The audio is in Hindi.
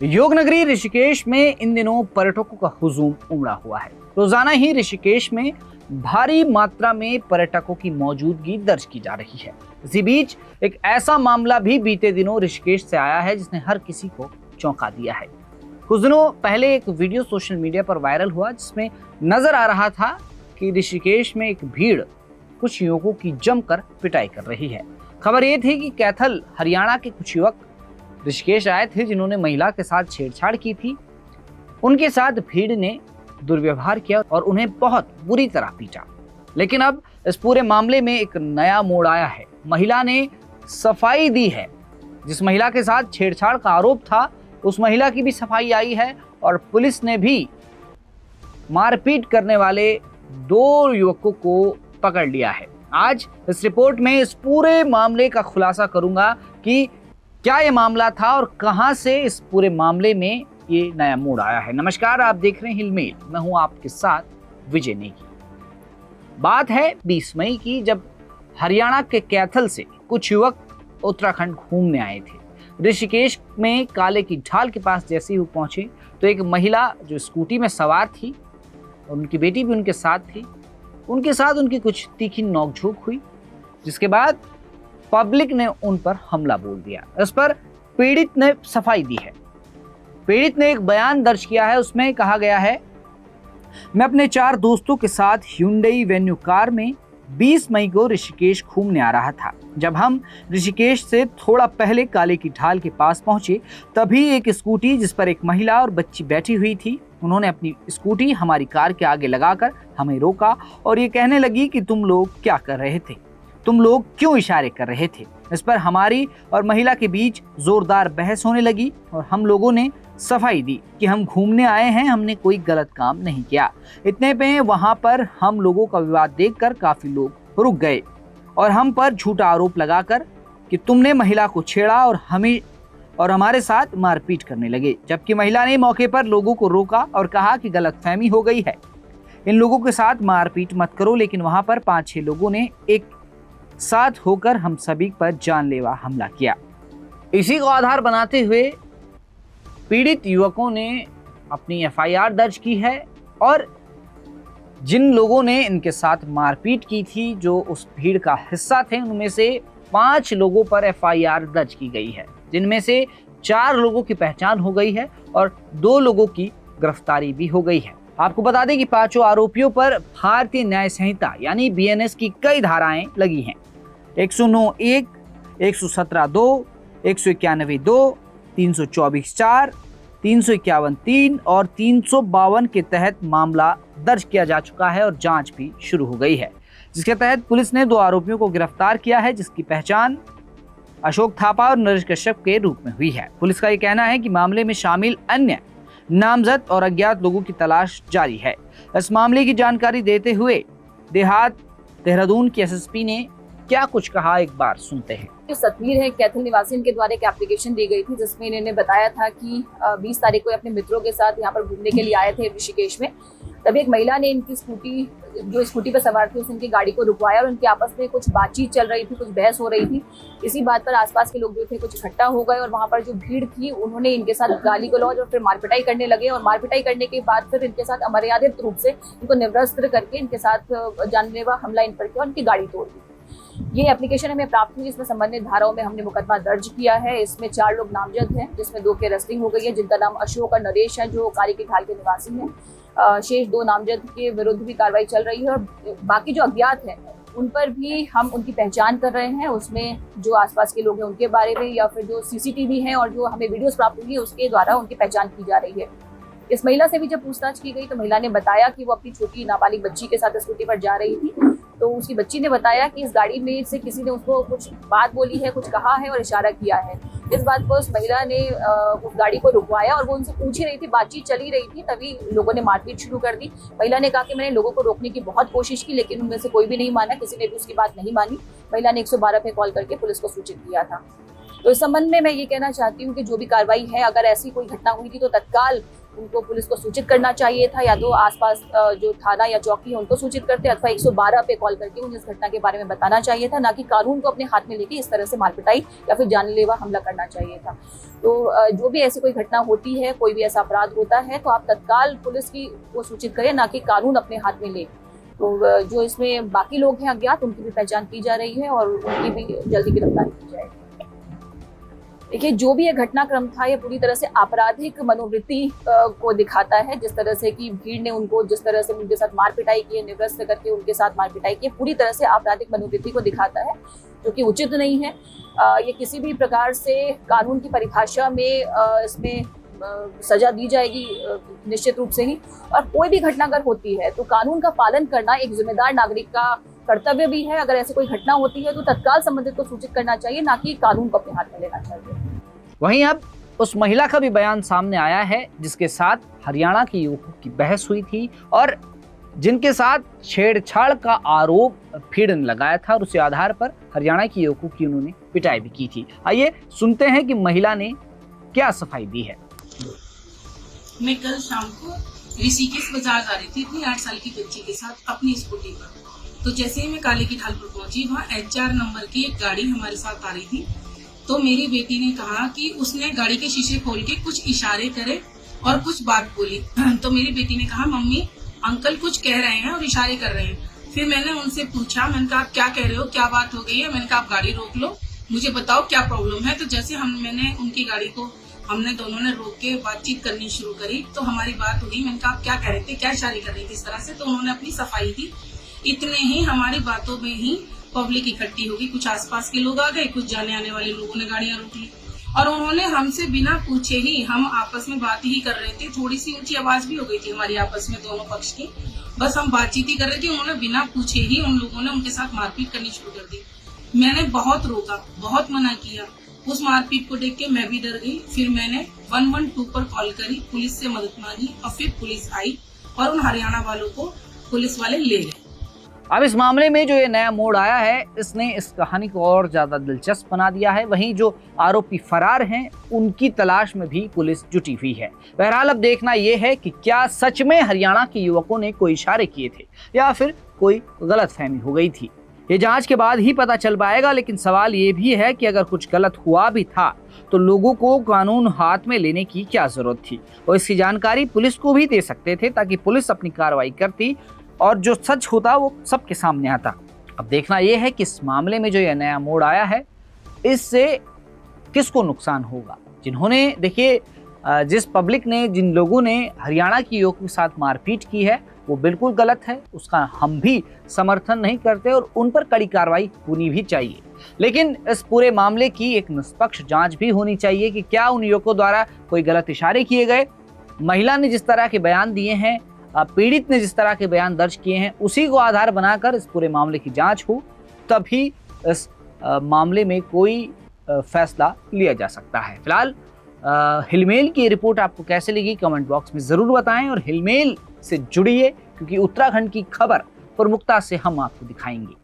योग नगरी ऋषिकेश में इन दिनों पर्यटकों का हुजूम उमड़ा हुआ है। रोजाना ही ऋषिकेश में भारी मात्रा में पर्यटकों की मौजूदगी दर्ज की जा रही है। इसी बीच एक ऐसा मामला भी बीते दिनों ऋषिकेश से आया है जिसने हर किसी को चौंका दिया है। कुछ दिनों पहले एक वीडियो सोशल मीडिया पर वायरल हुआ जिसमें नजर आ रहा था कि ऋषिकेश में एक भीड़ कुछ युवकों की जमकर पिटाई कर रही है। खबर ये थी कि कैथल हरियाणा के कुछ युवक ऋषिकेश आए थे जिन्होंने महिला के साथ छेड़छाड़ की थी। उनके साथ भीड़ ने दुर्व्यवहार किया और उन्हें बहुत बुरी तरह पीटा। लेकिन अब इस पूरे मामले में एक नया मोड़ आया है। महिला ने सफाई दी है। जिस महिला के साथ छेड़छाड़ का आरोप था उस महिला की भी सफाई आई है और पुलिस ने भी मारपीट करने वाले 2 युवकों को पकड़ लिया है। आज इस रिपोर्ट में इस पूरे मामले का खुलासा करूंगा कि क्या ये मामला था और कहां से इस पूरे मामले में ये नया मोड़ आया है। नमस्कार, आप देख रहे हैं हिलमेल, मैं हूं आपके साथ विजय नेगी। बात है 20 मई की, जब हरियाणा के कैथल से कुछ युवक उत्तराखंड घूमने आए थे। ऋषिकेश में काले की ढाल के पास जैसे ही वो पहुंचे तो एक महिला जो स्कूटी में सवार थी और उनकी बेटी भी उनके साथ थी, उनके साथ उनकी कुछ तीखी नोकझोंक हुई, जिसके बाद पब्लिक ने उन पर हमला बोल दिया। इस पर पीड़ित ने सफाई दी है। पीड़ित ने एक बयान दर्ज किया है। उसमें कहा गया है, मैं अपने 4 दोस्तों के साथ Hyundai वेन्यू कार में 20 मई को ऋषिकेश घूमने आ रहा था। जब हम ऋषिकेश से थोड़ा पहले काले की ढाल के पास पहुंचे तभी एक स्कूटी जिस पर एक महिला और बच्ची बैठी हुई थी, उन्होंने अपनी स्कूटी हमारी कार के आगे लगाकर हमें रोका और ये कहने लगी कि तुम लोग क्या कर रहे थे, तुम लोग क्यों इशारे कर रहे थे। इस पर हमारी और महिला के बीच जोरदार बहस होने लगी और हम लोगों ने सफाई दी कि हम घूमने आए हैं, हमने कोई गलत काम नहीं किया। इतने पे वहां पर हम लोगों का विवाद देखकर काफी लोग रुक गए और हम पर झूठा आरोप लगाकर कि तुमने महिला को छेड़ा और हमारे साथ मारपीट करने लगे। जबकि महिला ने मौके पर लोगों को रोका और कहा कि गलतफहमी हो गई है, इन लोगों के साथ मारपीट मत करो। लेकिन वहां पर 5-6 लोगों ने एक साथ होकर हम सभी पर जानलेवा हमला किया। इसी को आधार बनाते हुए पीड़ित युवकों ने अपनी एफआईआर दर्ज की है और जिन लोगों ने इनके साथ मारपीट की थी, जो उस भीड़ का हिस्सा थे, उनमें से 5 लोगों पर एफआईआर दर्ज की गई है, जिनमें से 4 लोगों की पहचान हो गई है और 2 लोगों की गिरफ्तारी भी हो गई है। आपको बता दें कि 5 आरोपियों पर भारतीय न्याय संहिता यानी बीएनएस की कई धाराएं लगी हैं। 109(1), 117(2), 191(2), 324(4), 351(3) और 352 के तहत मामला दर्ज किया जा चुका है और जांच भी शुरू हो गई है, जिसके तहत पुलिस ने 2 आरोपियों को गिरफ्तार किया है, जिसकी पहचान अशोक थापा और नरेश कश्यप के रूप में हुई है। पुलिस का ये कहना है कि मामले में शामिल अन्य नामजद और अज्ञात लोगों की तलाश जारी है। इस मामले की जानकारी देते हुए देहात देहरादून की एसएसपी ने क्या कुछ कहा, एक बार सुनते हैं। जो सतवीर है कैथल निवासी, इनके द्वारा एक एप्लीकेशन दी गई थी जिसमें इन्होंने बताया था कि 20 तारीख को अपने मित्रों के साथ यहाँ पर घूमने के लिए आए थे ऋषिकेश में। तभी एक महिला ने इनकी स्कूटी पर सवार थी, उसने इनकी गाड़ी को रुकवाया और उनके आपस में कुछ बातचीत चल रही थी, कुछ बहस हो रही थी। इसी बात पर आसपास के लोग जो थे कुछ इकट्ठा हो गए और वहाँ पर जो भीड़ थी उन्होंने इनके साथ गाली गलौज और फिर मारपिटाई करने लगे और मारपिटाई करने के बाद फिर इनके साथ अमर्यादित रूप से इनको निवस्त्र करके इनके साथ जानलेवा हमला इन पर किया और उनकी गाड़ी तोड़ दी। ये एप्लीकेशन हमें प्राप्त हुई, इसमें संबंधित धाराओं में हमने मुकदमा दर्ज किया है। इसमें 4 लोग नामजद हैं, जिसमें 2 की अरेस्टिंग हो गई है, जिनका नाम अशोक और नरेश है, जो काली की ढाल के निवासी हैं। शेष 2 नामजद के विरुद्ध भी कार्रवाई चल रही है और बाकी जो अज्ञात हैं उन पर भी हम उनकी पहचान कर रहे हैं। उसमें जो आसपास के लोग हैं उनके बारे में या फिर जो सीसीटीवी हैं और जो हमें वीडियोस प्राप्त हुई है उसके द्वारा उनकी पहचान की जा रही है। इस महिला से भी जब पूछताछ की गई तो महिला ने बताया कि वो अपनी छोटी नाबालिग बच्ची के साथ स्कूटी पर जा रही थी, तो उसकी बच्ची ने बताया कि इस गाड़ी में से किसी ने उसको कुछ बात बोली है, कुछ कहा है और इशारा किया है। इस बात पर उस महिला ने उस गाड़ी को रुकवाया और वो उनसे पूछ ही रही थी, बातचीत चली रही थी, तभी लोगों ने मारपीट शुरू कर दी। महिला ने कहा कि मैंने लोगों को रोकने की बहुत कोशिश की लेकिन उनमें से कोई भी नहीं माना, किसी ने भी उसकी बात नहीं मानी। महिला ने 112 पे कॉल करके पुलिस को सूचित किया था। तो इस संबंध में मैं ये कहना चाहती हूँ कि जो भी कार्रवाई है, अगर ऐसी कोई घटना हुई थी तो तत्काल उनको पुलिस को सूचित करना चाहिए था, या तो आसपास जो थाना या चौकी है उनको सूचित करते, अथवा 112 पे कॉल करके उन्हें इस घटना के बारे में बताना चाहिए था, ना कि कानून को अपने हाथ में लेके इस तरह से मारपिटाई या फिर जानलेवा हमला करना चाहिए था। तो जो भी ऐसी कोई घटना होती है, कोई भी ऐसा अपराध होता है, तो आप तत्काल पुलिस की वो सूचित करें, ना कि कानून अपने हाथ में ले। तो जो इसमें बाकी लोग हैं अज्ञात, उनकी भी पहचान की जा रही है और उनकी भी जल्दी गिरफ्तारी की जाएगी। देखिए, जो भी ये घटनाक्रम था, ये पूरी तरह से आपराधिक मनोवृत्ति को दिखाता है। जिस तरह से कि भीड़ ने उनको जिस तरह से उनके साथ मारपिटाई की है, निवृत्त करके उनके साथ मारपिटाई की है, पूरी तरह से आपराधिक मनोवृत्ति को दिखाता है, जो कि उचित नहीं है। ये किसी भी प्रकार से कानून की परिभाषा में इसमें सजा दी जाएगी निश्चित रूप से ही। और कोई भी घटना अगर होती है तो कानून का पालन करना एक जिम्मेदार नागरिक का कर्तव्य भी है। अगर ऐसी कोई घटना होती है तो तत्काल संबंधित को सूचित करना चाहिए, ना कि कानून को अपने हाथ में लेना चाहिए। वहीं अब उस महिला का भी बयान सामने आया है जिसके साथ हरियाणा के युवकों की बहस हुई थी और जिनके साथ छेड़छाड़ का आरोप भीड़ ने लगाया था, और उसी आधार पर हरियाणा के युवकों की उन्होंने पिटाई भी की थी। आइए सुनते हैं कि महिला ने क्या सफाई दी है। मैं कल शाम को ऋषिकेश बाजार जा रही थी अपनी 8 साल की बच्ची के साथ अपनी स्कूटी पर। तो जैसे ही मैं काले की ढाल पर पहुंची, वहाँ HR नंबर की एक गाड़ी हमारे साथ आ रही थी। तो मेरी बेटी ने कहा कि उसने गाड़ी के शीशे खोल के कुछ इशारे करे और कुछ बात बोली। तो मेरी बेटी ने कहा, मम्मी अंकल कुछ कह रहे हैं और इशारे कर रहे हैं। फिर मैंने उनसे पूछा, मैंने कहा आप क्या कह रहे हो, क्या बात हो गई है? मैंने कहा आप गाड़ी रोक लो, मुझे बताओ क्या प्रॉब्लम है। तो जैसे मैंने उनकी गाड़ी को हमने दोनों ने रोक के बातचीत करनी शुरू करी, तो हमारी बात हो गई। मैंने कहा आप क्या कह रहे थे, क्या इशारे कर रही थी इस तरह से? तो उन्होंने अपनी सफाई दी। इतने ही हमारी बातों में ही पब्लिक इकट्ठी होगी, कुछ आसपास के लोग आ गए, कुछ जाने आने वाले लोगों ने गाड़ियां रोक ली और उन्होंने हमसे बिना पूछे ही, हम आपस में बात ही कर रहे थे, थोड़ी सी ऊंची आवाज भी हो गई थी हमारी आपस में दोनों पक्ष की, बस हम बातचीत ही कर रहे थे, उन्होंने बिना पूछे ही उन लोगों ने उनके साथ मारपीट करनी शुरू कर दी। मैंने बहुत रोका, बहुत मना किया। उस मारपीट को देख के मैं भी डर गई। फिर मैंने 112 पर कॉल करी, पुलिस से मदद मांगी और फिर पुलिस आई और उन हरियाणा वालों को पुलिस वाले ले गए। अब इस मामले में जो ये नया मोड़ आया है, इसने इस कहानी को और ज्यादा दिलचस्प बना दिया है। वहीं जो आरोपी फरार हैं, उनकी तलाश में भी पुलिस जुटी हुई है। बहरहाल अब देखना यह है कि क्या सच में हरियाणा के युवकों ने कोई इशारे किए थे या फिर कोई गलतफहमी हो गई थी। ये जांच के बाद ही पता चल पाएगा। लेकिन सवाल ये भी है कि अगर कुछ गलत हुआ भी था तो लोगों को कानून हाथ में लेने की क्या जरूरत थी, और इसकी जानकारी पुलिस को भी दे सकते थे ताकि पुलिस अपनी कार्रवाई करती और जो सच होता वो सबके सामने आता। अब देखना यह है कि इस मामले में जो यह नया मोड़ आया है, इससे किसको नुकसान होगा। जिन्होंने, देखिए, जिस पब्लिक ने, जिन लोगों ने हरियाणा की युवकों के साथ मारपीट की है, वो बिल्कुल गलत है, उसका हम भी समर्थन नहीं करते और उन पर कड़ी कार्रवाई होनी भी चाहिए। लेकिन इस पूरे मामले की एक निष्पक्ष जांच भी होनी चाहिए कि क्या उन युवकों द्वारा कोई गलत इशारे किए गए, महिला ने जिस तरह के बयान दिए हैं, पीड़ित ने जिस तरह के बयान दर्ज किए हैं, उसी को आधार बनाकर इस पूरे मामले की जांच हो, तभी इस मामले में कोई फैसला लिया जा सकता है। फिलहाल हिलमेल की रिपोर्ट आपको कैसे लगी, कमेंट बॉक्स में ज़रूर बताएं और हिलमेल से जुड़िए, क्योंकि उत्तराखंड की खबर प्रमुखता से हम आपको दिखाएंगे।